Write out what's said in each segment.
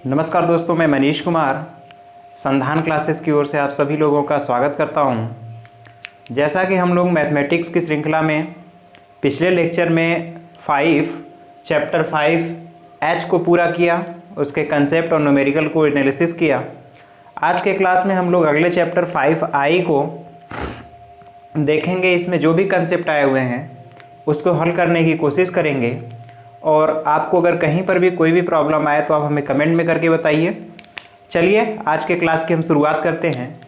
नमस्कार दोस्तों, मैं मनीष कुमार संधान क्लासेस की ओर से आप सभी लोगों का स्वागत करता हूं। जैसा कि हम लोग मैथमेटिक्स की श्रृंखला में पिछले लेक्चर में चैप्टर 5 एच को पूरा किया, उसके कंसेप्ट और न्यूमेरिकल को एनालिसिस किया। आज के क्लास में हम लोग अगले चैप्टर 5 आई को देखेंगे। इसमें जो भी कंसेप्ट आए हुए हैं उसको हल करने की कोशिश करेंगे, और आपको अगर कहीं पर भी कोई भी प्रॉब्लम आए तो आप हमें कमेंट में करके बताइए। चलिए आज के क्लास की हम शुरुआत करते हैं।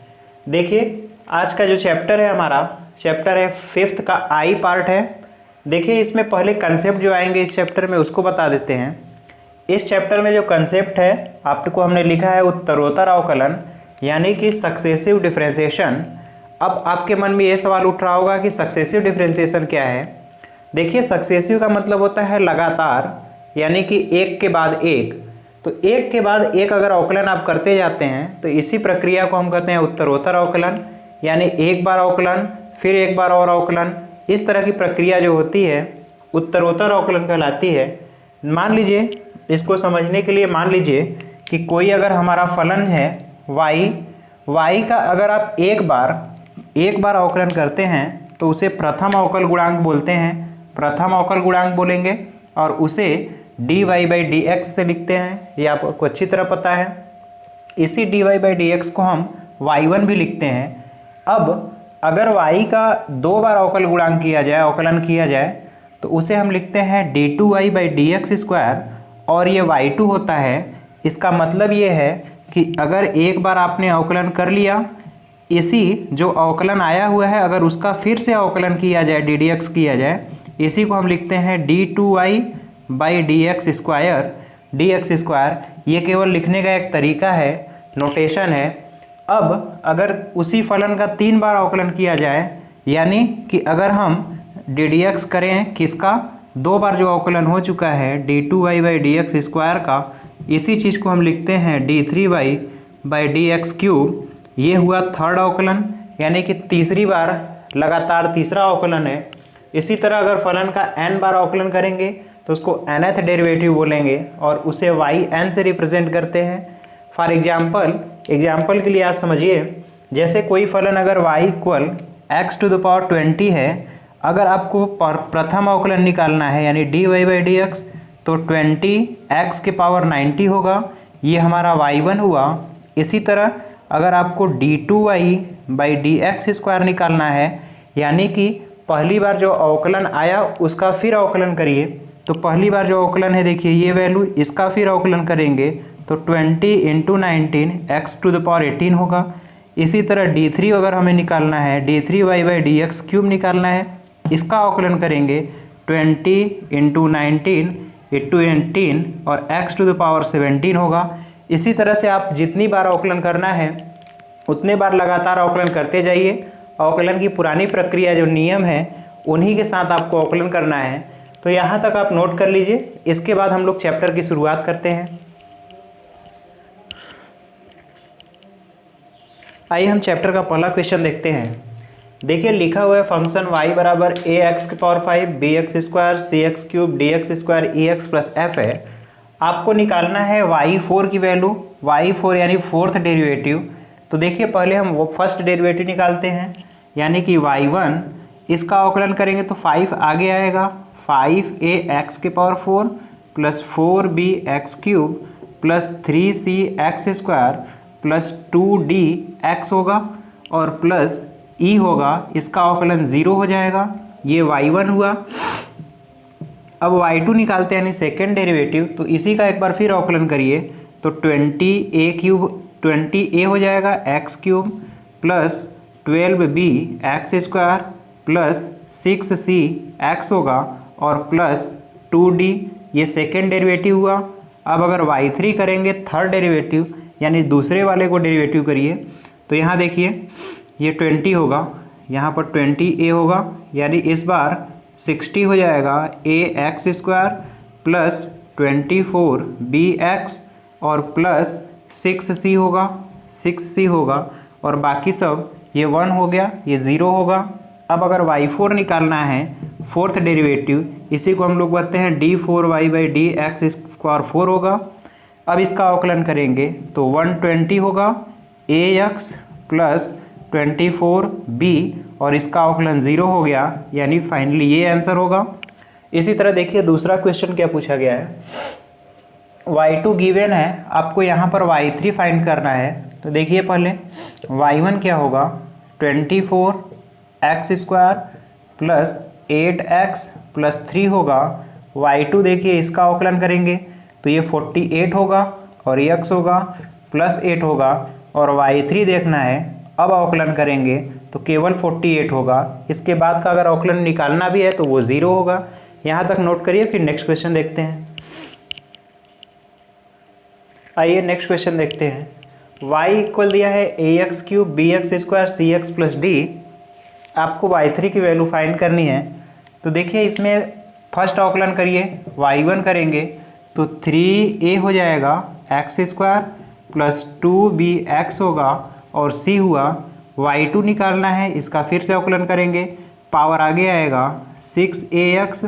देखिए आज का जो चैप्टर है, हमारा चैप्टर है 5th का आई पार्ट है। देखिए इसमें पहले कंसेप्ट जो आएंगे इस चैप्टर में उसको बता देते हैं। इस चैप्टर में जो कंसेप्ट है आपको हमने लिखा है उत्तरोत्तर अवकलन, यानी कि सक्सेसिव डिफरेंशिएशन। अब आपके मन में ये सवाल उठ रहा होगा कि सक्सेसिव डिफरेंशिएशन क्या है। देखिए सक्सेसिव का मतलब होता है लगातार, यानी कि एक के बाद एक। तो एक के बाद एक अगर अवकलन आप करते जाते हैं तो इसी प्रक्रिया को हम कहते हैं उत्तरोत्तर अवकलन, यानी एक बार अवकलन फिर एक बार और अवकलन। इस तरह की प्रक्रिया जो होती है उत्तरोत्तर अवकलन कहलाती है। मान लीजिए, इसको समझने के लिए मान लीजिए कि कोई अगर हमारा फलन है y का अगर आप एक बार अवकलन करते हैं तो उसे प्रथम अवकल गुणांक बोलते हैं, प्रथम अवकल गुणांक बोलेंगे, और उसे dy/dx से लिखते हैं। ये आपको अच्छी तरह पता है। इसी dy/dx को हम y1 भी लिखते हैं। अब अगर y का दो बार अवकलन किया जाए तो उसे हम लिखते हैं d2y/dx², और ये y2 होता है। इसका मतलब ये है कि अगर एक बार आपने अवकलन कर लिया, इसी जो अवकलन आया हुआ है अगर उसका फिर से अवकलन किया जाए, ddx किया जाए, इसी को हम लिखते हैं d2y/dx²। ये केवल लिखने का एक तरीका है, नोटेशन है। अब अगर उसी फलन का 3 बार अवकलन किया जाए, यानी कि अगर हम ddx करें किसका, 2 बार जो अवकलन हो चुका है d2y/dx² का, इसी चीज़ को हम लिखते हैं d3y/dx³। ये हुआ थर्ड अवकलन, यानी कि तीसरी बार लगातार तीसरा अवकलन है। इसी तरह अगर फलन का n बार अवकलन करेंगे तो उसको nth डेरिवेटिव बोलेंगे और उसे yn से रिप्रेजेंट करते हैं। फॉर एग्जाम्पल के लिए आज समझिए, जैसे कोई फलन अगर y = x⁻20 है, अगर आपको प्रथम अवकलन निकालना है यानी dy/dx, तो 20x⁻90 होगा, ये हमारा y1 हुआ। इसी तरह अगर आपको d2y/dx² निकालना है, यानी कि पहली बार जो अवकलन आया उसका फिर अवकलन करिए, तो पहली बार जो अवकलन है देखिए ये वैल्यू, इसका फिर अवकलन करेंगे तो 20 × 19 x⁻18 होगा। इसी तरह d3 अगर हमें निकालना है, d3y/dx³ निकालना है, इसका अवकलन करेंगे 20 × 19 × 18 और x⁻17 होगा। इसी तरह से आप जितनी बार अवकलन करना है उतने बार लगातार अवकलन करते जाइए। अवकलन की पुरानी प्रक्रिया जो नियम है उन्हीं के साथ आपको अवकलन करना है। तो यहाँ तक आप नोट कर लीजिए। इसके बाद हम लोग चैप्टर की शुरुआत करते हैं। आइए हम चैप्टर का पहला क्वेश्चन देखते हैं। देखिए लिखा हुआ है function y = ax⁵ bx² cx³ dx² ex + f है। आपको निकालना है y4 की वैल्यू, y4 यानी फोर्थ डेरिवेटिव। तो देखिए पहले हम वो फर्स्ट डेरिवेटिव निकालते हैं, यानी कि y1, इसका अवकलन करेंगे तो 5 आगे आएगा, 5ax⁴ + 4bx³ + 3cx² + 2dx होगा, और प्लस e होगा, इसका अवकलन 0 हो जाएगा। ये y1 हुआ। अब y2 निकालते हैं यानी सेकेंड डेरिवेटिव, तो इसी का एक बार फिर अवकलन करिए तो 20a हो जाएगा x³ + 12bx² + 6cx होगा, और प्लस 2d, ये सेकेंड डेरिवेटिव हुआ। अब अगर y3 करेंगे थर्ड डेरिवेटिव, यानी दूसरे वाले को डेरिवेटिव करिए, तो यहाँ देखिए ये 20 होगा, यहाँ पर 20a होगा, यानी इस बार 60 हो जाएगा ax² + 24bx और प्लस 6c होगा, और बाकी सब ये 1 हो गया, ये 0 होगा। अब अगर y4 निकालना है फोर्थ डेरिवेटिव, इसी को हम लोग कहते हैं d4y/dx² 4 होगा। अब इसका अवकलन करेंगे तो 120 होगा ax प्लस 24b और इसका अवकलन 0 हो गया, यानी फाइनली ये आंसर होगा। इसी तरह देखिए दूसरा क्वेश्चन क्या पूछा गया है, y2 गिवन है, आपको यहाँ पर y3 फाइंड करना है। तो देखिए पहले y1 क्या होगा 24x² प्लस 8x प्लस 3 होगा। y2 देखिए इसका अवकलन करेंगे तो ये 48 होगा और x होगा प्लस 8 होगा, और y3 देखना है, अब अवकलन करेंगे तो केवल 48 होगा। इसके बाद का अगर अवकलन निकालना भी है तो वो 0 होगा। यहाँ तक नोट करिए, फिर नेक्स्ट क्वेश्चन देखते हैं। आइए नेक्स्ट क्वेश्चन देखते हैं। y इक्वल दिया है ax³ bx² cx plus d, आपको y3 की वैल्यू फाइंड करनी है। तो देखिए इसमें फर्स्ट अवकलन करिए, y1 करेंगे तो 3a हो जाएगा x² प्लस 2bx होगा और c हुआ। y2 निकालना है, इसका फिर से अवकलन करेंगे, पावर आगे आएगा 6ax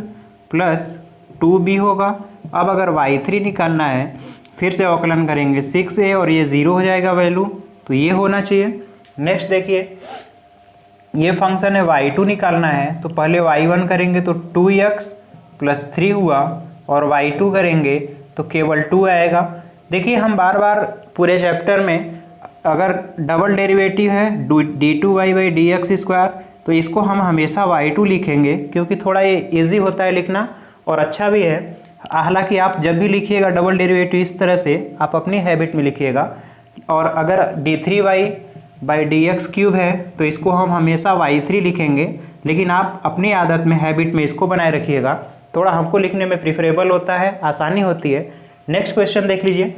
प्लस 2b होगा। अब अगर y3 निकालना है, फिर से अवकलन करेंगे 6a और ये 0 हो जाएगा वैल्यू, तो ये होना चाहिए। नेक्स्ट देखिए ये फंक्शन है, y2 निकालना है तो पहले y1 करेंगे तो 2x प्लस 3 हुआ और y2 करेंगे तो केवल 2 आएगा। देखिए हम बार बार पूरे चैप्टर में अगर डबल डेरिवेटिव है d2y/dx² तो इसको हम हमेशा y2 लिखेंगे, क्योंकि थोड़ा ये इजी होता है लिखना और अच्छा भी है। हालांकि आप जब भी लिखिएगा डबल डेरिवेटिव इस तरह से आप अपनी हैबिट में लिखिएगा, और अगर d3y/dx³ है तो इसको हम हमेशा y3 लिखेंगे, लेकिन आप अपनी आदत में हैबिट में इसको बनाए रखिएगा, थोड़ा हमको लिखने में प्रिफरेबल होता है, आसानी होती है। नेक्स्ट क्वेश्चन देख लीजिए,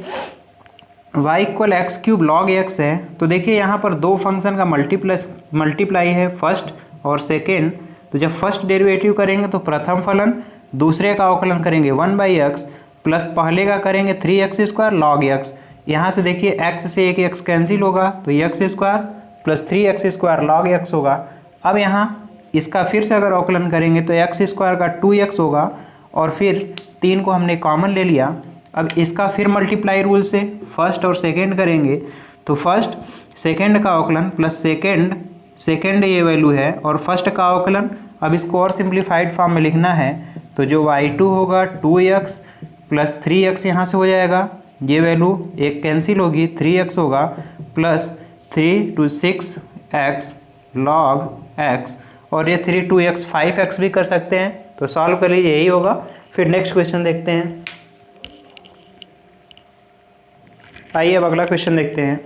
y equal x³ log x है। तो देखिए यहाँ पर दो फंक्शन का मल्टीप्लाई है, फर्स्ट और सेकेंड। तो जब फर्स्ट डेरिवेटिव करेंगे तो प्रथम फलन, दूसरे का अवकलन करेंगे 1/x प्लस पहले का करेंगे 3x² log x। यहाँ से देखिए x से एक x कैंसिल होगा तो x² plus 3x² log x होगा। अब यहाँ इसका फिर से अगर अवकलन करेंगे तो x² का 2x होगा और फिर 3 को हमने कॉमन ले लिया। अब इसका फिर मल्टीप्लाई रूल से फर्स्ट और सेकेंड करेंगे तो फर्स्ट सेकेंड का अवकलन प्लस सेकेंड ये वैल्यू है और फर्स्ट का अवकलन। अब इसको और सिंप्लीफाइड फॉर्म में लिखना है तो जो y2 होगा 2x प्लस 3x यहाँ से हो जाएगा, ये वैल्यू एक कैंसिल होगी 3x होगा plus 3 to 6x log x, और ये 3 2x 5x भी कर सकते हैं, तो सॉल्व कर लीजिए, यही होगा। फिर नेक्स्ट क्वेश्चन देखते हैं। आइए अब अगला क्वेश्चन देखते हैं।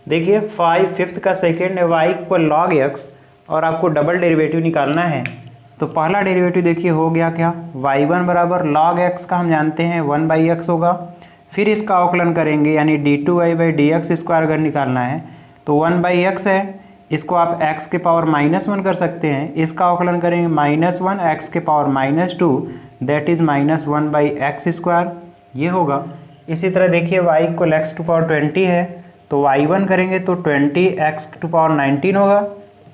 देखिए 5th का सेकेंड है y इक्वल log x और आपको डबल डेरिवेटिव निकालना है। तो पहला डेरिवेटिव देखिए हो गया क्या, y1 बराबर log x का हम जानते हैं 1/x होगा। फिर इसका अवकलन करेंगे यानी d2y/dx² अगर निकालना है तो 1/x है, इसको आप x के पावर -1 कर सकते हैं। इसका अवकलन करेंगे -1 x के पावर -2 दैट इज़ -1/x², ये होगा। इसी तरह देखिए y इक्वल x⁻20 है तो y1 करेंगे तो 20x⁻19 होगा।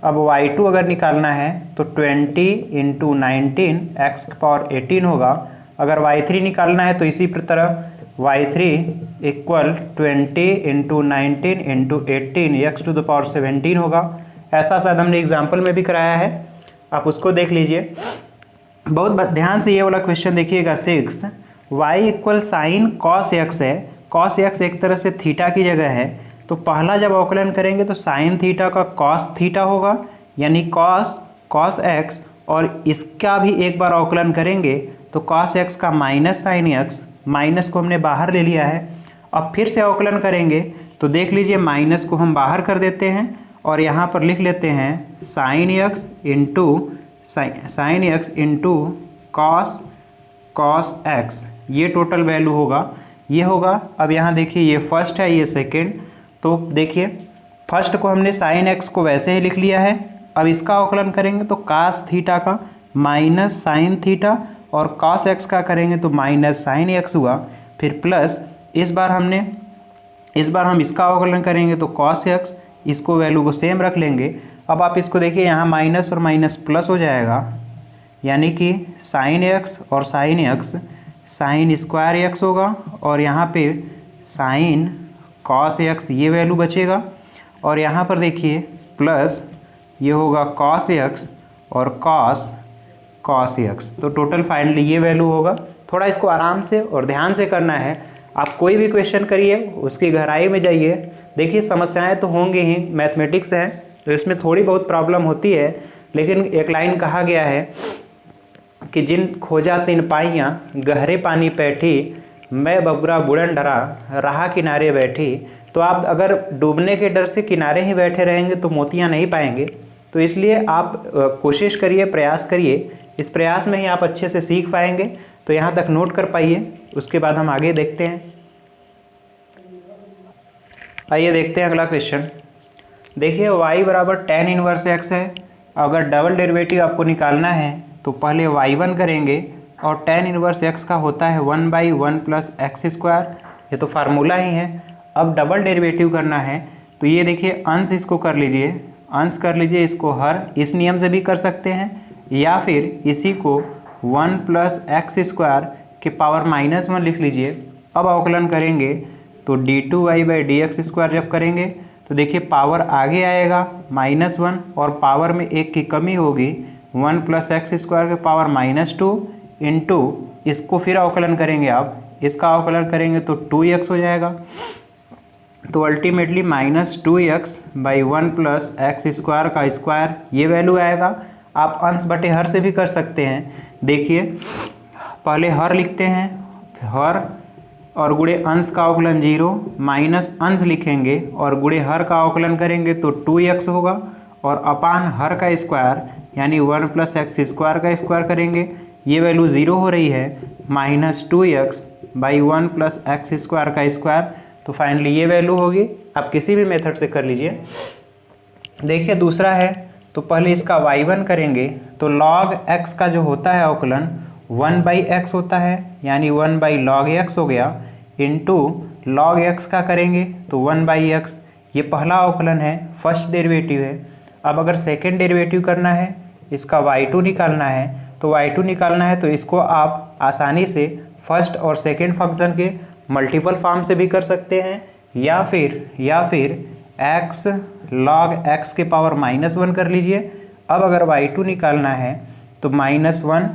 अब y2 अगर निकालना है तो 20 × 19 x⁻18 होगा। अगर y3 निकालना है तो इसी तरह y3 इक्वल 20 × 19 × 18 x⁻17 होगा। ऐसा शायद हमने एग्जाम्पल में भी कराया है, आप उसको देख लीजिए। बहुत ध्यान से ये वाला क्वेश्चन देखिएगा 6th, y equal sine cos x है। कॉस x एक तरह से थीटा की जगह है, तो पहला जब अवकलन करेंगे तो साइन थीटा का कॉस थीटा होगा यानी कॉस x, और इसका भी एक बार अवकलन करेंगे तो कॉस x का माइनस साइन x, माइनस को हमने बाहर ले लिया है। अब फिर से अवकलन करेंगे तो देख लीजिए माइनस को हम बाहर कर देते हैं और यहाँ पर लिख लेते हैं sine x into cos x, ये टोटल वैल्यू होगा, ये होगा। अब यहाँ देखिए ये फर्स्ट है, ये सेकेंड, तो देखिए फर्स्ट को हमने साइन x को वैसे ही लिख लिया है। अब इसका अवकलन करेंगे तो कास थीटा का माइनस साइन थीटा और कॉस x का करेंगे तो माइनस साइन x हुआ। फिर प्लस इस बार हम इसका अवकलन करेंगे तो कॉस x, इसको वैल्यू को सेम रख लेंगे। अब आप इसको देखिए यहाँ माइनस और माइनस प्लस हो जाएगा, यानी कि साइन x और sine x sine square x होगा और यहाँ पे साइन कॉस एक्स ये वैल्यू बचेगा और यहाँ पर देखिए प्लस ये होगा कॉस एक्स और कॉस एक्स। तो टोटल फाइनली ये वैल्यू होगा। थोड़ा इसको आराम से और ध्यान से करना है। आप कोई भी क्वेश्चन करिए उसकी गहराई में जाइए। देखिए समस्याएं तो होंगी ही, मैथमेटिक्स है तो इसमें थोड़ी बहुत प्रॉब्लम होती है, लेकिन एक लाइन कहा गया है कि जिन खोजा तिन पाइयाँ गहरे पानी बैठी, मैं बबुरा बुड़न डरा रहा किनारे बैठी। तो आप अगर डूबने के डर से किनारे ही बैठे रहेंगे तो मोतियाँ नहीं पाएंगे। तो इसलिए आप कोशिश करिए, प्रयास करिए, इस प्रयास में ही आप अच्छे से सीख पाएंगे। तो यहाँ तक नोट कर पाइए, उसके बाद हम आगे देखते हैं। आइए देखते हैं अगला क्वेश्चन। देखिए y बराबर tan इनवर्स x है। अगर डबल डेरिवेटिव आपको निकालना है तो पहले y1 करेंगे और tan इनवर्स x का होता है 1/1 + x²। ये तो फार्मूला ही है। अब डबल डेरिवेटिव करना है तो ये देखिए अंश इसको कर लीजिए, अंश कर लीजिए इसको हर, इस नियम से भी कर सकते हैं या फिर इसी को 1 + x² के पावर -1 लिख लीजिए। अब अवकलन करेंगे तो d2y/dx² जब करेंगे तो देखिए पावर आगे आएगा -1 और पावर में एक की कमी होगी, 1 + x² के पावर -2 इंटू इसको फिर अवकलन करेंगे। आप इसका अवकलन करेंगे तो 2x हो जाएगा। तो अल्टीमेटली -2x/1 + x² का स्क्वायर ये वैल्यू आएगा। आप अंश बटे हर से भी कर सकते हैं। देखिए पहले हर लिखते हैं, हर और गुणे अंश का अवकलन 0 माइनस अंश लिखेंगे और गुणे हर का अवकलन करेंगे तो 2x होगा और अपान हर का स्क्वायर यानी 1 + x² का स्क्वायर करेंगे। ये वैल्यू 0 हो रही है, -2x/1 + x² का स्क्वायर। तो फाइनली ये वैल्यू होगी। आप किसी भी मेथड से कर लीजिए। देखिए दूसरा है तो पहले इसका y1 करेंगे तो log x का जो होता है अवकलन 1/x होता है, यानी 1/log x हो गया, इंटू log x का करेंगे तो 1/x। ये पहला अवकलन है, फर्स्ट डेरिवेटिव है। अब अगर सेकेंड डेरिवेटिव करना है, इसका y2 निकालना है तो इसको आप आसानी से फर्स्ट और सेकेंड फंक्शन के मल्टीपल फॉर्म से भी कर सकते हैं या फिर x log x के पावर -1 कर लीजिए। अब अगर y2 निकालना है तो -1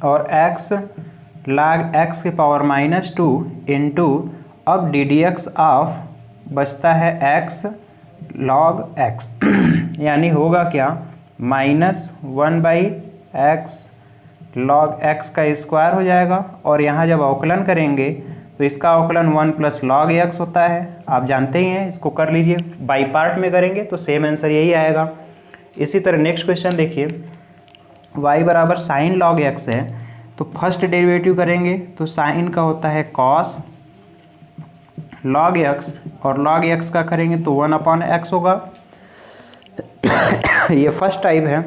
और x log x के पावर -2 इंटू अब ddx ऑफ बचता है x log x यानी होगा क्या, -1/x log x का स्क्वायर हो जाएगा। और यहाँ जब अवकलन करेंगे तो इसका अवकलन 1 + log x होता है, आप जानते ही हैं। इसको कर लीजिए, बाई पार्ट में करेंगे तो सेम आंसर यही आएगा। इसी तरह नेक्स्ट क्वेश्चन देखिए, y बराबर साइन log x है तो फर्स्ट डेरिवेटिव करेंगे तो साइन का होता है cos log x और log x का करेंगे तो 1/x होगा। ये फर्स्ट टाइप है,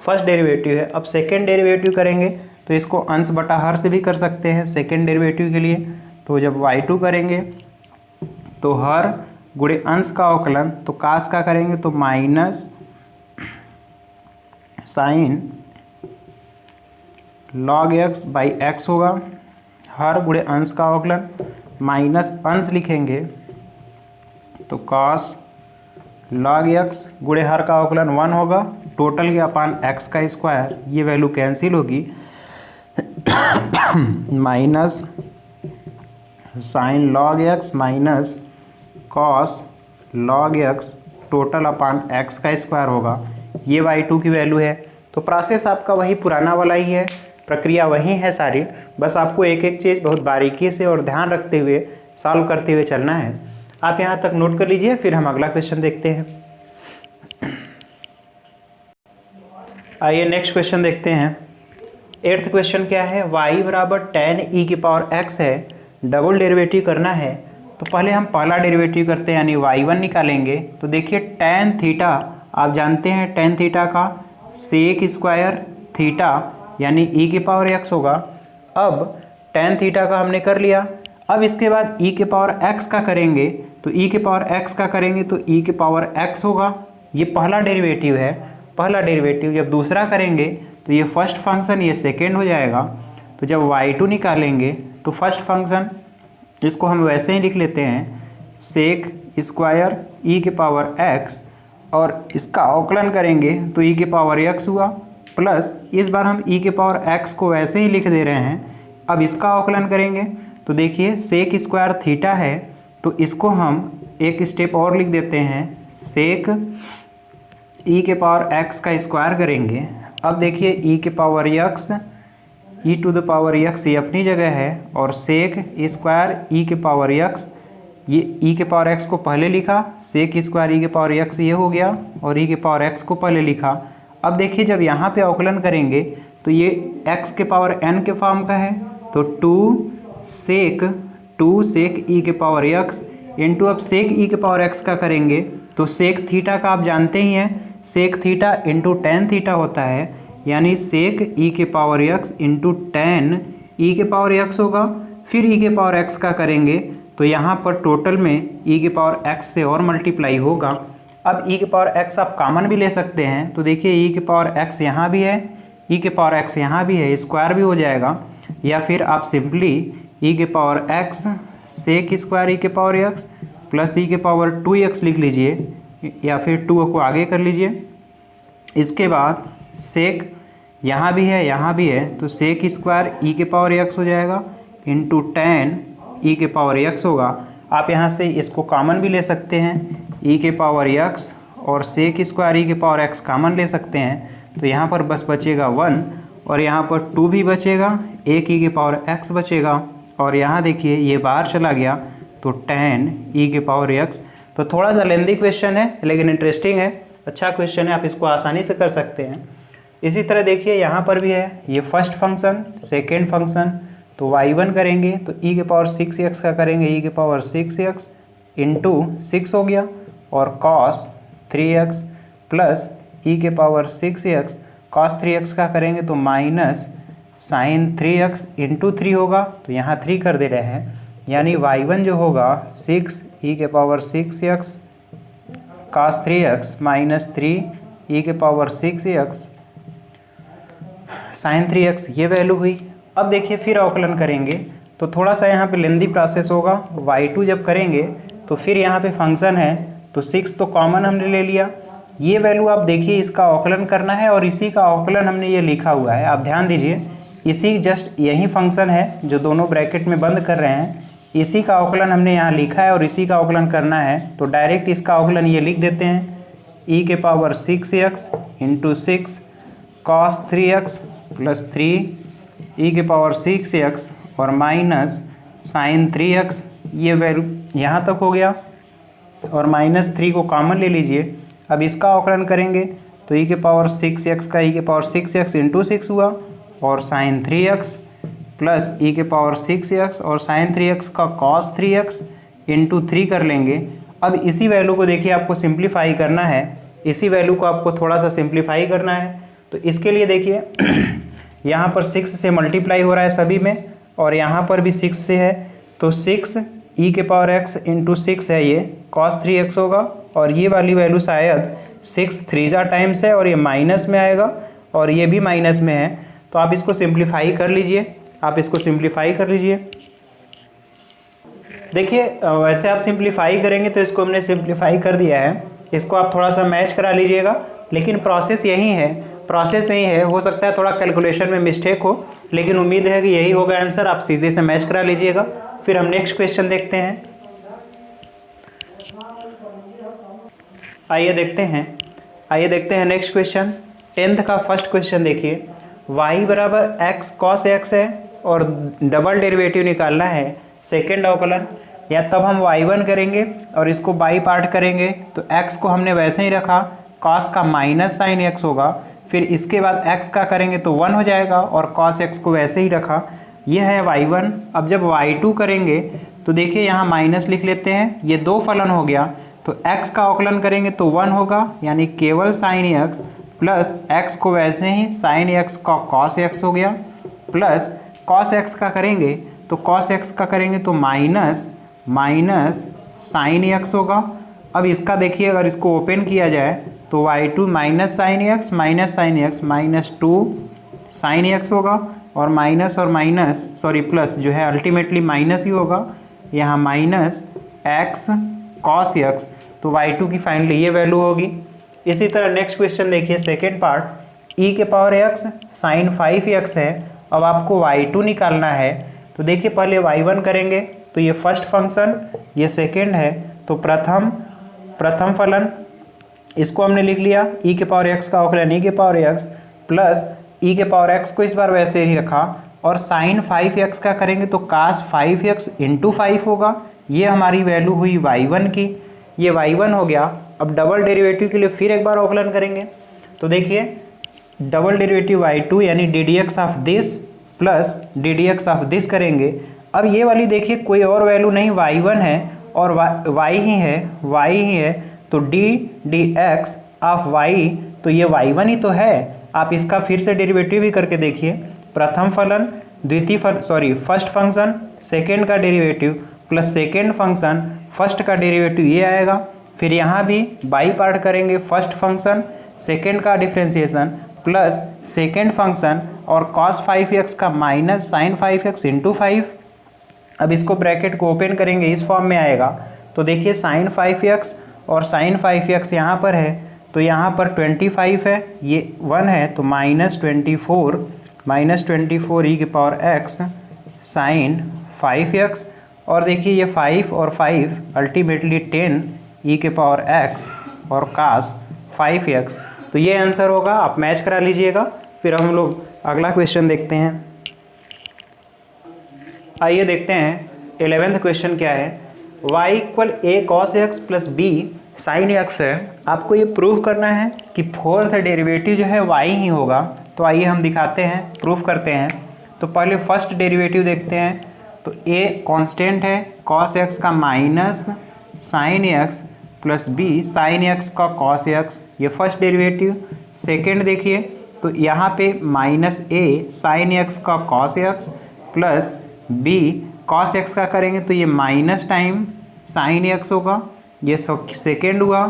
फर्स्ट डेरिवेटिव है। अब सेकेंड डेरिवेटिव करेंगे तो इसको अंश बटा हर से भी कर सकते हैं सेकेंड डेरिवेटिव के लिए। तो जब y2 करेंगे तो हर गुणे अंश का अवकलन तो कास का करेंगे तो माइनस साइन log x/x होगा, हर गुणे अंश का अवकलन माइनस अंश लिखेंगे तो cos log x गुणे हर का अवकलन 1 होगा, टोटल के अपान x का स्क्वायर, ये वैल्यू कैंसिल होगी, minus sine log x minus cos log x total upon x का स्क्वायर होगा। ये y2 की वैल्यू है। तो प्रोसेस आपका वही पुराना वाला ही है, प्रक्रिया वही है सारी, बस आपको एक एक चीज़ बहुत बारीकी से और ध्यान रखते हुए सॉल्व करते हुए चलना है। आप यहाँ तक नोट कर लीजिए, फिर हम अगला क्वेश्चन देखते हैं। आइए नेक्स्ट क्वेश्चन देखते हैं। 8th क्वेश्चन क्या है, y बराबर tan e⁻x है, डबल डेरिवेटिव करना है। तो पहले हम पहला डेरिवेटिव करते हैं यानी y1 निकालेंगे। तो देखिए tan थीटा, आप जानते हैं tan थीटा का sec² थीटा यानी e⁻x होगा। अब tan थीटा का हमने कर लिया। अब इसके बाद e⁻x का करेंगे तो e⁻x का करेंगे तो e⁻x होगा। ये पहला डेरिवेटिव है, पहला डेरिवेटिव। जब दूसरा करेंगे तो ये फर्स्ट फंक्शन, ये सेकेंड हो जाएगा। तो जब y2 निकालेंगे तो फर्स्ट फंक्शन इसको हम वैसे ही लिख लेते हैं सेक स्क्वायर ई के पावर x, और इसका अवकलन करेंगे तो ई के पावर x हुआ, प्लस इस बार हम ई के पावर x को वैसे ही लिख दे रहे हैं। अब इसका अवकलन करेंगे तो देखिए सेक स्क्वायर थीटा है, तो इसको हम एक स्टेप और लिख देते हैं सेक ई के पावर x का स्क्वायर करेंगे। अब देखिए ई के power x, e to the power x ये अपनी जगह है, और सेक स्क्वायर ई के पावर x, ये ई के पावर x को पहले लिखा, सेक स्क्वायर ई के पावर x ये हो गया, और ई के पावर x को पहले लिखा। अब देखिए जब यहाँ पे अवकलन करेंगे तो ये x के पावर n के फॉर्म का है, तो 2 सेक ई के पावर x इंटू, अब सेक ई के पावर x का करेंगे तो सेक थीटा का आप जानते ही हैं, sec theta into tan theta होता है, यानी सेक ई के power x into tan e के पावर x होगा। फिर ई के पावर x का करेंगे तो यहाँ पर टोटल में ई के पावर x से और मल्टीप्लाई होगा। अब ई के पावर x आप कॉमन भी ले सकते हैं, तो देखिए ई के पावर x यहाँ भी है, ई के पावर x यहाँ भी है, स्क्वायर भी हो जाएगा, या फिर आप सिंपली ई के पावर x सेक स्क्वायर ई के पावर x प्लस ई के पावर 2x लिख लीजिए, या फिर 2 को आगे कर लीजिए। इसके बाद सेक यहाँ भी है, यहाँ भी है, तो सेक स्क्वायर ई के पावर x हो जाएगा इंटू टेन ई के पावर x होगा। आप यहाँ से इसको कॉमन भी ले सकते हैं, ई के पावर x और सेक स्क्वायर ई के पावर x कॉमन ले सकते हैं, तो यहाँ पर बस बचेगा 1, और यहाँ पर 2 भी बचेगा, एक ई के पावर x बचेगा, और यहाँ देखिए ये बाहर चला गया तो 10 ई के पावर x। तो थोड़ा सा लेंदी क्वेश्चन है लेकिन इंटरेस्टिंग है, अच्छा क्वेश्चन है, आप इसको आसानी से कर सकते हैं। इसी तरह देखिए यहाँ पर भी है, ये फर्स्ट फंक्शन सेकेंड फंक्शन, तो y1 करेंगे तो ई के पावर 6x का करेंगे ई के पावर 6x इंटू 6 हो गया, और cos 3x प्लस ई के पावर 6x cos 3x का करेंगे तो माइनस साइन 3x इंटू 3 होगा, तो यहाँ 3 कर दे रहे हैं, यानी y1 जो होगा 6 ई के power 6x cos 3x minus 3 ई के पावर 6x साइन 3x, ये वैल्यू हुई। अब देखिए फिर अवकलन करेंगे तो थोड़ा सा यहाँ पे लेंदी प्रोसेस होगा। y2 जब करेंगे तो फिर यहाँ पे फंक्शन है तो 6 तो कॉमन हमने ले लिया, ये वैल्यू आप देखिए इसका अवकलन करना है, और इसी का अवकलन हमने ये लिखा हुआ है, आप ध्यान दीजिए, इसी जस्ट यही फंक्शन है जो दोनों ब्रैकेट में बंद कर रहे हैं, इसी का अवकलन हमने यहाँ लिखा है और इसी का अवकलन करना है, तो डायरेक्ट इसका अवकलन ये लिख देते हैं ई के power 6x into 6 cos 3x plus 3 ई के पावर 6x और माइनस साइन 3x, ये वैल्यू यहाँ तक हो गया, और माइनस 3 को कॉमन ले लीजिए। अब इसका अवकलन करेंगे तो ई के पावर 6x का ई के पावर 6x इंटू 6 हुआ, और साइन 3x प्लस ई के पावर 6x और साइन 3x का cos 3x इंटू 3 कर लेंगे। अब इसी वैल्यू को देखिए आपको सिंप्लीफाई करना है, इसी वैल्यू को आपको थोड़ा सा सिंप्लीफाई करना है, तो इसके लिए देखिए यहाँ पर 6 से मल्टीप्लाई हो रहा है सभी में, और यहाँ पर भी 6 से है, तो 6 ई के पावर x इंटू 6 है, ये cos 3x होगा, और ये वाली वैल्यू शायद 6 3 टाइम्स है, और ये माइनस में आएगा, और ये भी माइनस में है, तो आप इसको सिंप्लीफाई कर लीजिए, आप इसको सिंप्लीफाई कर लीजिए। देखिए वैसे आप सिंप्लीफाई करेंगे तो इसको हमने सिंप्लीफाई कर दिया है, इसको आप थोड़ा सा मैच करा लीजिएगा, लेकिन प्रोसेस यही है, प्रोसेस यही है, हो सकता है थोड़ा कैलकुलेशन में मिस्टेक हो, लेकिन उम्मीद है कि यही होगा आंसर, आप सीधे से मैच करा लीजिएगा। फिर हम नेक्स्ट क्वेश्चन देखते हैं, आइए देखते हैं नेक्स्ट क्वेश्चन। 10th का फर्स्ट क्वेश्चन देखिए, y बराबर x cos x है और डबल डेरिवेटिव निकालना है सेकेंड अवकलन, या तब हम y1 करेंगे और इसको बाई पार्ट करेंगे, तो x को हमने वैसे ही रखा, cos का माइनस साइन x होगा, फिर इसके बाद x का करेंगे तो 1 हो जाएगा, और cos x को वैसे ही रखा, ये है y1। अब जब y2 करेंगे तो देखिए यहाँ माइनस लिख लेते हैं, ये दो फलन हो गया, तो x का अवकलन करेंगे तो 1 होगा, यानी केवल साइन x, प्लस x को वैसे ही साइन x का cos x हो गया, प्लस cos x का करेंगे तो cos x का करेंगे तो माइनस साइन x होगा। अब इसका देखिए अगर इसको ओपन किया जाए तो y2 minus sine x minus 2 sine x होगा, और माइनस सॉरी प्लस जो है अल्टीमेटली माइनस ही होगा, यहाँ माइनस एक्स कॉस एक्स, तो y2 की फाइनली ये वैल्यू होगी। इसी तरह नेक्स्ट क्वेश्चन देखिए सेकेंड पार्ट, e के पावर x साइन 5x है। अब आपको y2 निकालना है, तो देखिए पहले y1 करेंगे, तो ये फर्स्ट फंक्शन, ये सेकेंड है, तो प्रथम फलन इसको हमने लिख लिया, e के पावर x का अवकलन e के पावर x प्लस e के पावर x को इस बार वैसे ही रखा, और साइन 5x का करेंगे तो कास 5x इंटू 5 होगा। ये हमारी वैल्यू हुई y1 की, ये y1 हो गया। अब डबल डेरिवेटिव के लिए फिर एक बार अवकलन करेंगे, तो देखिए डबल डेरिवेटिव y2 यानी ddx of this plus ddx of this करेंगे। अब ये वाली देखिए कोई और वैल्यू नहीं, y1 है और y ही है, तो dx ऑफ y, तो ये y1 ही तो है। आप इसका फिर से डेरिवेटिव भी करके देखिए, प्रथम फलन फर्स्ट फंक्शन सेकेंड का derivative plus second function first का डेरिवेटिव ये आएगा। फिर यहाँ भी बाई पार्ट करेंगे, फर्स्ट फंक्शन सेकेंड का डिफ्रेंसिएशन प्लस सेकेंड फंक्शन और cos 5x का माइनस साइन 5x इंटू 5। अब इसको ब्रैकेट को ओपन करेंगे, इस फॉर्म में आएगा, तो देखिए साइन 5x और साइन 5x यहाँ पर है, तो यहाँ पर 25 है, ये 1 है, तो माइनस 24 e के पावर x साइन 5x, और देखिए ये 5 और 5 अल्टीमेटली 10 e के पावर x और cos 5x। तो ये आंसर होगा, आप मैच करा लीजिएगा। फिर हम लोग अगला क्वेश्चन देखते हैं। आइए देखते हैं 11th क्वेश्चन क्या है। y equal a cos x plus b sine x है। आपको ये प्रूव करना है कि फोर्थ डेरिवेटिव जो है y ही होगा। तो आइए हम दिखाते हैं, प्रूफ करते हैं। तो पहले फर्स्ट डेरिवेटिव देखते हैं, तो a कांस्टेंट है, cos x का minus sine x plus b sine x का cos x, ये फर्स्ट डेरिवेटिव। सेकेंड देखिए, तो यहाँ पे माइनस a साइन x का cos x plus b cos x का करेंगे तो ये माइनस टाइम साइन x होगा, ये सेकेंड हुआ।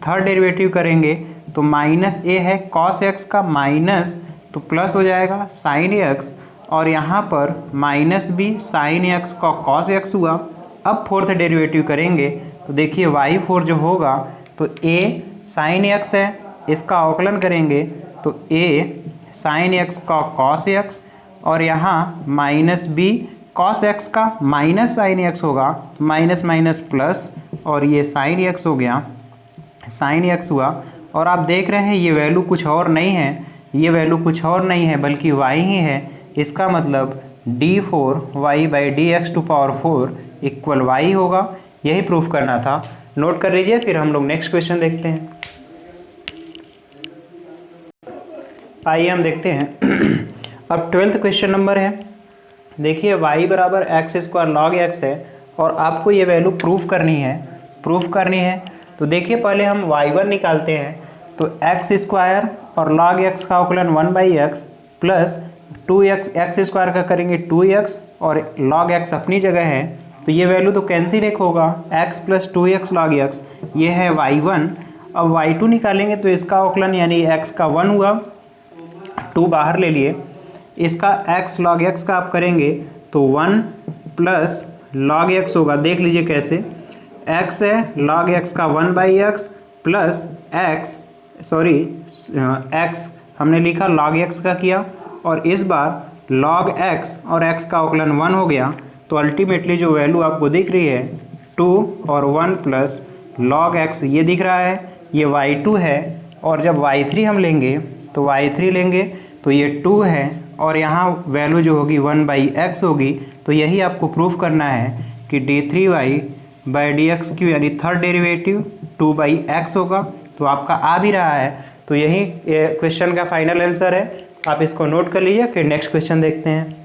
थर्ड डेरिवेटिव करेंगे तो माइनस a है cos x का माइनस, तो प्लस हो जाएगा साइन x, और यहाँ पर माइनस b साइन x का cos x हुआ। अब फोर्थ डेरिवेटिव करेंगे तो देखिए y4 जो होगा, तो a साइन x है, इसका अवकलन करेंगे तो a साइन x का cos x, और यहाँ माइनस b cos x का माइनस साइन x होगा, माइनस माइनस प्लस, और ये साइन x हो गया, साइन x हुआ। और आप देख रहे हैं ये वैल्यू कुछ और नहीं है, ये वैल्यू कुछ और नहीं है बल्कि y ही है। इसका मतलब d4y/dx to power 4 equal y होगा। यही प्रूफ करना था, नोट कर लीजिए। फिर हम लोग नेक्स्ट क्वेश्चन देखते हैं। आइए हम देखते हैं अब 12th क्वेश्चन नंबर है। देखिए y बराबर एक्स स्क्वायर लॉग x है और आपको ये वैल्यू प्रूफ करनी है। तो देखिए पहले हम y1 निकालते हैं, तो एक्स स्क्वायर और लॉग x का अवकलन 1/x plus 2x, x square का करेंगे 2x और लॉग x अपनी जगह है, तो ये वैल्यू तो कैंसिल एक होगा, x plus 2x log x, ये है y1। अब y2 निकालेंगे तो इसका अवकलन यानी x का 1 हुआ, 2 बाहर ले लिए, इसका x लॉग x का आप करेंगे तो 1 प्लस लॉग x होगा। देख लीजिए कैसे, x है लॉग x का 1/x प्लस x हमने लिखा लॉग x का किया, और इस बार log x और x का अवकलन 1 हो गया। तो अल्टीमेटली जो वैल्यू आपको दिख रही है 2 और 1 प्लस log x ये दिख रहा है, ये y2 है। और जब y3 हम लेंगे तो y3 लेंगे तो ये 2 है, और यहाँ वैल्यू जो होगी 1/x होगी। तो यही आपको प्रूफ करना है कि d3y/dx यानी थर्ड डेरिवेटिव 2/x होगा। तो आपका आ भी रहा है, तो यही क्वेश्चन का फाइनल आंसर है। आप इसको नोट कर लीजिए। फिर नेक्स्ट क्वेश्चन देखते हैं।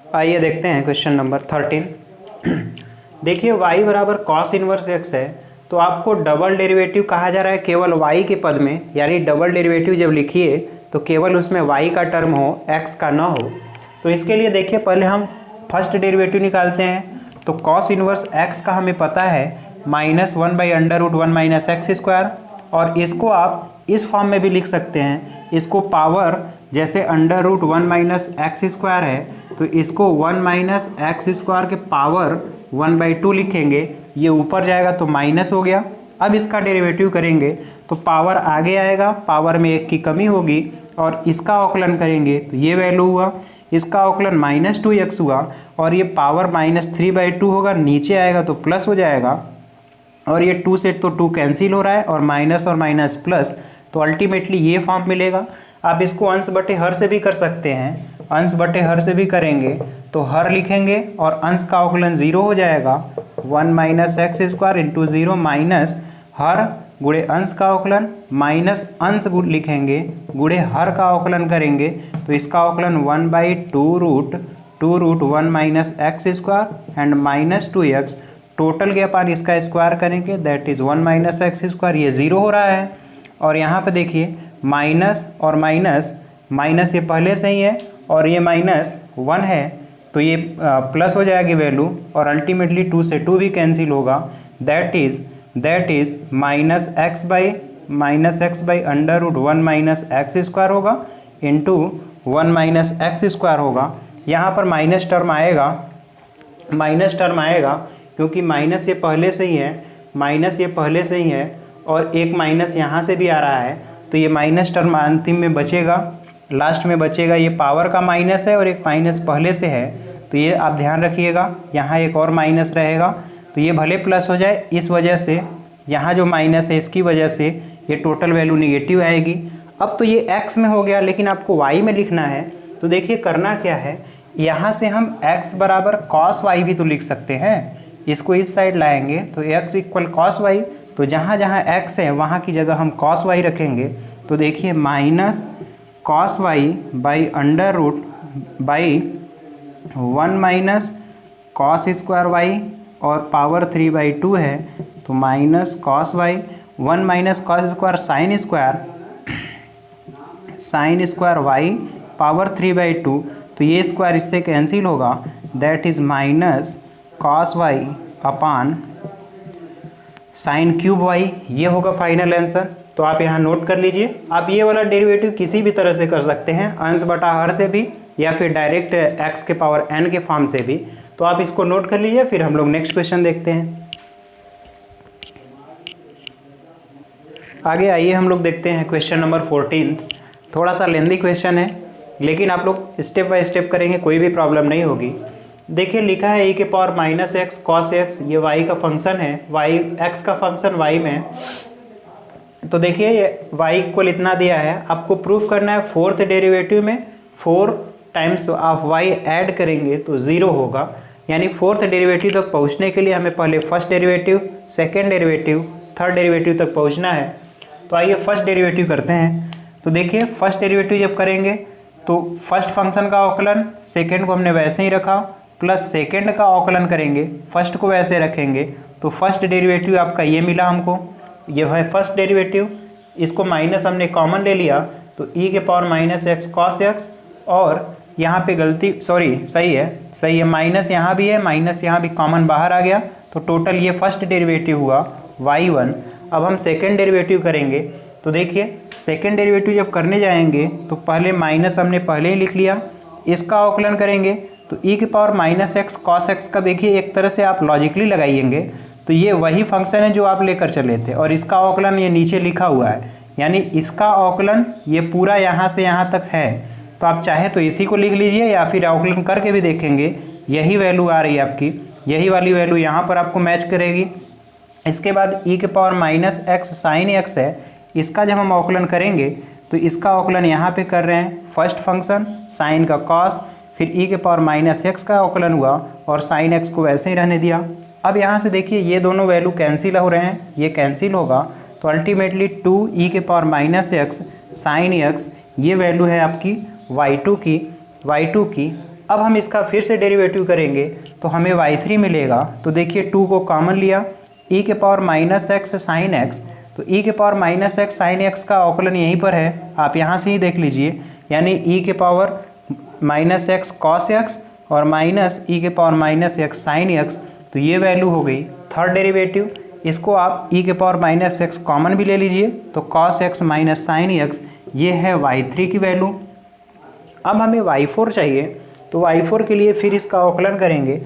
आइए देखते हैं क्वेश्चन नंबर 13। देखिए y बराबर cos इनवर्स x है, तो आपको डबल डेरिवेटिव कहा जा रहा है केवल y के पद में, यानी डबल डेरिवेटिव जब लिखिए तो केवल उसमें y का टर्म हो, x का ना हो। तो इसके लिए देखिए पहले हम फर्स्ट डेरिवेटिव निकालते हैं। तो cos इनवर्स x का हमें पता है -1/√1 - x², और इसको आप इस फॉर्म में भी लिख सकते हैं, इसको पावर जैसे under root 1 minus x square है तो इसको 1 माइनस एक्स स्क्वायर के पावर 1/2 लिखेंगे, ये ऊपर जाएगा तो माइनस हो गया। अब इसका डेरिवेटिव करेंगे तो पावर आगे आएगा, पावर में 1 की कमी होगी और इसका अवकलन करेंगे तो ये वैल्यू हुआ, इसका अवकलन -2x हुआ और ये पावर -3/2 होगा, नीचे आएगा तो प्लस हो जाएगा और ये 2 से तो 2 कैंसिल हो रहा है और माइनस प्लस, तो अल्टीमेटली ये फॉर्म मिलेगा। आप इसको अंश बटे हर से भी कर सकते हैं, अंश बटे हर से भी करेंगे तो हर लिखेंगे और अंश का अवकलन 0 हो जाएगा, 1 minus x square into 0 minus हर गुणे अंश का अवकलन माइनस अंश लिखेंगे गुणे हर का अवकलन करेंगे तो इसका अवकलन 1/2 root 1 minus x square and -2x, total के अपन इसका स्क्वायर करेंगे that is 1 minus x square, ये 0 हो रहा है। और यहाँ पे देखिए माइनस और माइनस ये पहले से ही है और ये -1 है तो ये प्लस हो जाएगी वैल्यू और अल्टीमेटली 2 से 2 भी कैंसिल होगा, that is minus x by under root 1 minus x square होगा इंटू 1 माइनस एक्स स्क्वायर होगा। यहाँ पर माइनस टर्म आएगा क्योंकि माइनस ये पहले से ही है और एक माइनस यहाँ से भी आ रहा है तो ये माइनस टर्म अंतिम में बचेगा, लास्ट में बचेगा, ये पावर का माइनस है और एक माइनस पहले से है तो ये आप ध्यान रखिएगा, यहाँ एक और माइनस रहेगा तो ये भले प्लस हो जाए, इस वजह से यहाँ जो माइनस है इसकी वजह से ये टोटल वैल्यू निगेटिव आएगी। अब तो ये x में हो गया लेकिन आपको y में लिखना है तो देखिए करना क्या है, यहाँ से हम x बराबर cos y भी तो लिख सकते हैं, इसको इस साइड लाएंगे तो x इक्वल cos y, तो जहाँ जहाँ x है वहाँ की जगह हम cos y रखेंगे तो देखिए minus cos y by under root by 1 minus cos square y और पावर 3/2 है तो minus cos y, 1 minus cos square sine square y power 3/2, तो ये स्क्वायर इससे कैंसिल होगा that is minus cos y upon sine cube y, ये होगा final answer. तो आप यहाँ नोट कर लीजिए, आप ये वाला डेरिवेटिव किसी भी तरह से कर सकते हैं, अंश बटा हर से भी या फिर डायरेक्ट x के पावर n के फॉर्म से भी, तो आप इसको नोट कर लीजिए। फिर हम लोग नेक्स्ट क्वेश्चन देखते हैं। आगे आइए हम लोग देखते हैं क्वेश्चन नंबर 14। थोड़ा सा लेंदी क्वेश्चन है लेकिन आप लोग स्टेप बाय स्टेप करेंगे, कोई भी प्रॉब्लम नहीं होगी। देखिए लिखा है e के power minus x cos x, ये y का फंक्शन है, x का फंक्शन y में, तो देखिए ये y इक्वल इतना दिया है, आपको प्रूफ करना है फोर्थ डेरिवेटिव में 4 टाइम्स आप y ऐड करेंगे तो 0 होगा, यानी फोर्थ डेरिवेटिव तक पहुंचने के लिए हमें पहले first derivative, second derivative, third derivative तक पहुंचना है। तो आइए फर्स्ट डेरिवेटिव करते हैं। तो देखिए फर्स्ट डेरिवेटिव जब करेंगे तो फर्स्ट फंक्शन का अवकलन, सेकेंड को हमने वैसे ही रखा, प्लस सेकेंड का अवकलन करेंगे, फर्स्ट को वैसे रखेंगे, तो फर्स्ट डेरिवेटिव आपका ये मिला हमको, ये है फर्स्ट डेरिवेटिव, इसको माइनस हमने कॉमन ले लिया तो e के power minus x cos x, और यहाँ पे गलती सही है, माइनस यहाँ भी है, माइनस यहाँ भी कॉमन बाहर आ गया, तो टोटल ये फर्स्ट डेरिवेटिव हुआ y1। अब हम सेकेंड डेरिवेटिव करेंगे तो देखिए सेकेंड डेरिवेटिव जब करने जाएंगे तो पहले माइनस हमने पहले ही लिख लिया, इसका अवकलन करेंगे तो e के power minus x cos x का देखिए एक तरह से आप लॉजिकली लगाइएंगे तो ये वही फंक्शन है जो आप लेकर चले थे और इसका अवकलन ये नीचे लिखा हुआ है, यानी इसका अवकलन ये पूरा यहाँ से यहाँ तक है। तो आप चाहे तो इसी को लिख लीजिए या फिर अवकलन करके भी देखेंगे, यही वैल्यू आ रही है आपकी, यही वाली वैल्यू यहाँ पर आपको मैच करेगी। इसके बाद e के power minus x sine x है, इसका जब हम अवकलन करेंगे तो इसका अवकलन यहाँ पे कर रहे हैं, फर्स्ट फंक्शन साइन का कॉस, फिर e के पावर माइनस एक्स का अवकलन हुआ और साइन एक्स को वैसे ही रहने दिया। अब यहाँ से देखिए ये दोनों वैल्यू कैंसिल हो रहे हैं, ये कैंसिल होगा तो अल्टीमेटली 2e के power minus x sine x, ये वैल्यू है आपकी y2 की। अब हम इसका फिर से डेरिवेटिव करेंगे तो हमें y3 मिलेगा। तो देखिए 2 को कॉमन लिया, e के power minus x sine x, तो e के power minus x sine x का अवकलन यहीं पर है, आप यहाँ से ही देख लीजिए, यानी e के power minus x cos x और माइनस e के power minus x sine x, तो ये वैल्यू हो गई थर्ड डेरिवेटिव। इसको आप e के पावर माइनस एक्स कॉमन भी ले लीजिए तो cos x minus sine x, ये है y3 की वैल्यू। अब हमें y4 चाहिए, तो y4 के लिए फिर इसका अवकलन करेंगे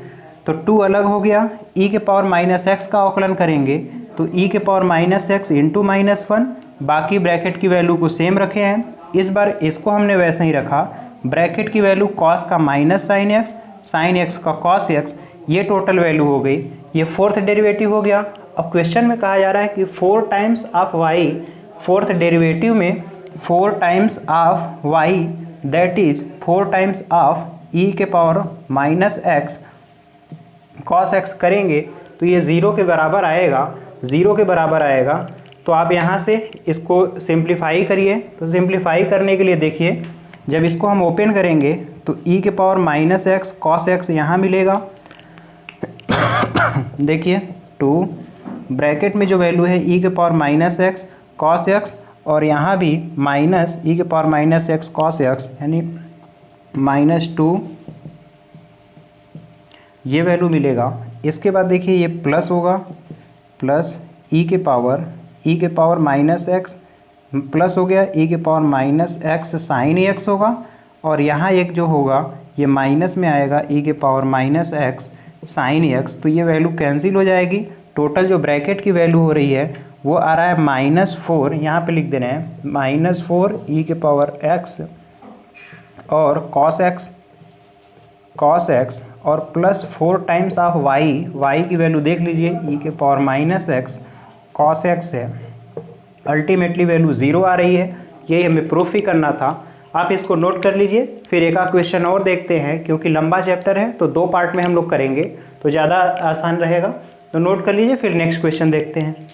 तो 2 अलग हो गया, e के पावर माइनस एक्स का अवकलन करेंगे तो e के पावर माइनस एक्स इंटू -1, बाकी ब्रैकेट की वैल्यू को सेम रखे हैं। इस बार इसको हमने वैसे ही रखा, ब्रैकेट की वैल्यू कॉस का minus sine x, sine x का कॉस एक्स, ये टोटल वैल्यू हो गई, ये फोर्थ डेरिवेटिव हो गया। अब क्वेश्चन में कहा जा रहा है कि 4 times of y, fourth derivative में 4 times of y that is 4 times of e के power minus x cos x करेंगे तो ये 0 के बराबर आएगा, 0 के बराबर आएगा। तो आप यहाँ से इसको सिंप्लीफाई करिए, तो सिंप्लीफाई करने के लिए देखिए जब इसको हम ओपन करेंगे तो e के power minus x cos x यहाँ मिलेगा, देखिए 2 ब्रैकेट में जो वैल्यू है e के power minus x cos x और यहाँ भी माइनस e के power minus x cos x यानी -2 ये वैल्यू मिलेगा। इसके बाद देखिए ये प्लस होगा, प्लस e के पावर माइनस एक्स प्लस हो गया, e के power minus x sine x होगा और यहाँ एक जो होगा ये माइनस में आएगा e के power minus x sine x, तो ये वैल्यू कैंसिल हो जाएगी। टोटल जो ब्रैकेट की वैल्यू हो रही है वो आ रहा है -4, यहाँ पे लिख दे रहे हैं -4 e के पावर एक्स और कॉस एक्स और प्लस 4 टाइम्स ऑफ y की वैल्यू देख लीजिए e के power minus x cos x है, अल्टीमेटली वैल्यू 0 आ रही है। यही हमें प्रूफ ही करना था, आप इसको नोट कर लीजिए। फिर एक आध क्वेश्चन और देखते हैं, क्योंकि लंबा चैप्टर है तो 2 पार्ट में हम लोग करेंगे तो ज़्यादा आसान रहेगा, तो नोट कर लीजिए। फिर नेक्स्ट क्वेश्चन देखते हैं।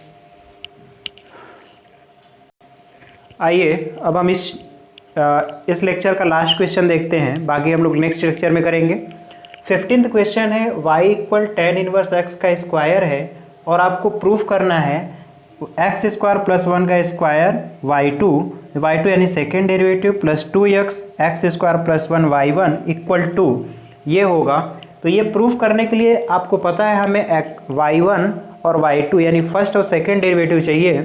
आइए अब हम इस लेक्चर का लास्ट क्वेश्चन देखते हैं, बाकी हम लोग नेक्स्ट लेक्चर में करेंगे। 15th क्वेश्चन है y equal tan inverse x का स्क्वायर है और आपको प्रूफ करना है x स्क्वायर प्लस 1 का स्क्वायर y2 यानी second derivative plus 2x x square plus 1 y1 equal to ये होगा। तो ये प्रूफ करने के लिए आपको पता है हमें y1 और y2 यानी फर्स्ट और सेकेंड डेरिवेटिव चाहिए।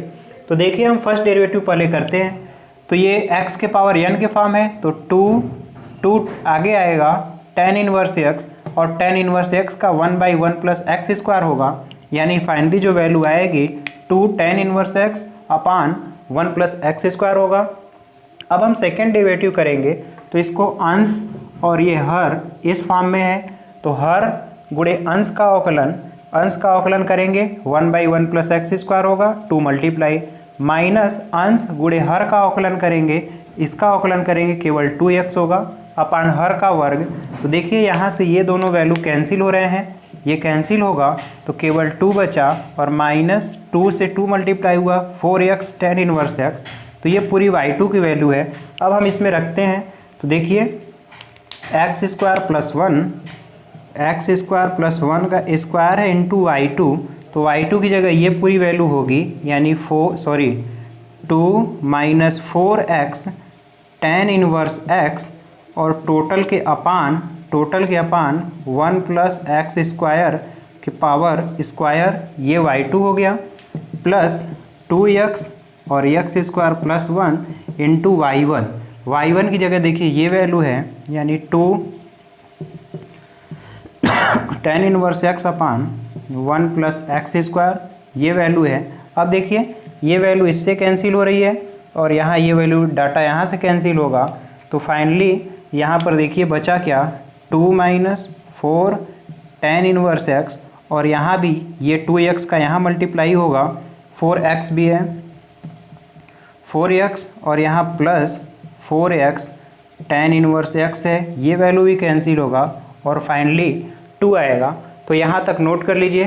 तो देखिए हम फर्स्ट डेरिवेटिव पहले करते हैं, तो ये x के पावर n के फॉर्म है तो 2 आगे आएगा tan इनवर्स x और tan इनवर्स x का 1/1 प्लस एक्स स्क्वायर होगा, यानी फाइनली जो वैल्यू आएगी 2 tan इनवर्स x अपान 1 प्लस एक्स स्क्वायर होगा। अब हम सेकेंड डेरिवेटिव करेंगे तो इसको अंश और ये हर इस फॉर्म में है तो हर गुणे अंश का अवकलन करेंगे 1/1 प्लस एक्स स्क्वायर होगा 2 मल्टीप्लाई माइनस अंश गुणे हर का अवकलन करेंगे, इसका अवकलन करेंगे केवल 2x होगा अपान हर का वर्ग। तो देखिए यहाँ से ये दोनों वैल्यू कैंसिल हो रहे हैं, ये कैंसिल होगा तो केवल 2 बचा और -2 से 2 मल्टीप्लाई हुआ 4x tan इनवर्स x, तो ये पूरी y2 की वैल्यू है। अब हम इसमें रखते हैं तो देखिए x स्क्वायर प्लस 1 का स्क्वायर है इंटू y2, तो y2 की जगह ये पूरी वैल्यू होगी यानी 2 minus 4x tan inverse x और टोटल के अपान 1 प्लस एक्स स्क्वायर के पावर स्क्वायर ये y2 हो गया प्लस 2x और x square plus 1 into y1 की जगह देखिए ये वैल्यू है यानी 2 tan इनवर्स x अपान 1 प्लस एक्स स्क्वायर ये वैल्यू है। अब देखिए ये वैल्यू इससे कैंसिल हो रही है और यहाँ ये वैल्यू डाटा यहाँ से कैंसिल होगा, तो फाइनली यहाँ पर देखिए बचा क्या 2 माइनस 4 tan इनवर्स x और यहाँ भी ये 2x का यहाँ मल्टीप्लाई होगा 4x भी है 4x और यहाँ plus 4x tan inverse x है, ये वैल्यू भी कैंसिल होगा और फाइनली 2 आएगा। तो यहाँ तक नोट कर लीजिए।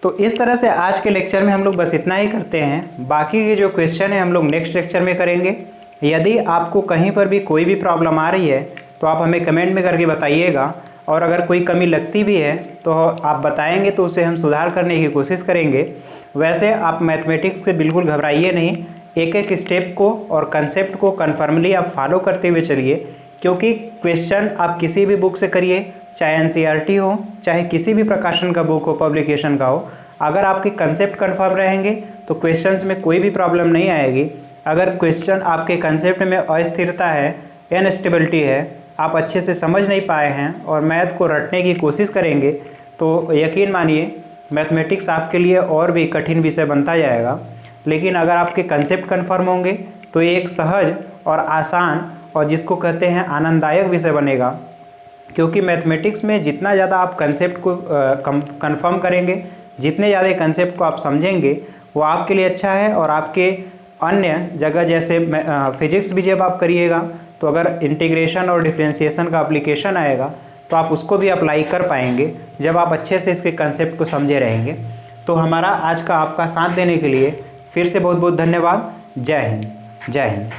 तो इस तरह से आज के लेक्चर में हम लोग बस इतना ही करते हैं, बाकी के जो क्वेश्चन है हम लोग नेक्स्ट लेक्चर में करेंगे। यदि आपको कहीं पर भी कोई भी प्रॉब्लम आ रही है तो आप हमें कमेंट में करके बताइएगा, और अगर कोई कमी लगती भी है तो आप बताएंगे तो उसे हम सुधार करने की कोशिश करेंगे। वैसे आप मैथमेटिक्स से बिल्कुल घबराइए नहीं, एक एक स्टेप को और कंसेप्ट को कन्फर्मली आप फॉलो करते हुए चलिए, क्योंकि क्वेश्चन आप किसी भी बुक से करिए चाहे एनसीईआरटी हो, चाहे किसी भी प्रकाशन का बुक हो, पब्लिकेशन का हो, अगर आपके कंसेप्ट कन्फर्म रहेंगे तो क्वेश्चंस में कोई भी प्रॉब्लम नहीं आएगी। अगर क्वेश्चन आपके कंसेप्ट में अस्थिरता है, इनस्टेबिलिटी है, आप अच्छे से समझ नहीं पाए हैं और मैथ को रटने की कोशिश करेंगे तो यकीन मानिए मैथमेटिक्स आपके लिए और भी कठिन विषय बनता जाएगा। लेकिन अगर आपके कंसेप्ट कन्फर्म होंगे तो ये एक सहज और आसान और जिसको कहते हैं आनंददायक विषय बनेगा, क्योंकि मैथमेटिक्स में जितना ज़्यादा आप कंसेप्ट को कन्फर्म करेंगे, जितने ज़्यादा कंसेप्ट को आप समझेंगे वो आपके लिए अच्छा है। और आपके अन्य जगह जैसे फिजिक्स भी जब आप करिएगा तो अगर इंटीग्रेशन और डिफरेंशिएशन का एप्लीकेशन आएगा तो आप उसको भी अप्लाई कर पाएंगे जब आप अच्छे से इसके कंसेप्ट को समझे रहेंगे। तो हमारा आज का आपका साथ देने के लिए फिर से बहुत बहुत धन्यवाद। जय हिंद। जय हिंद।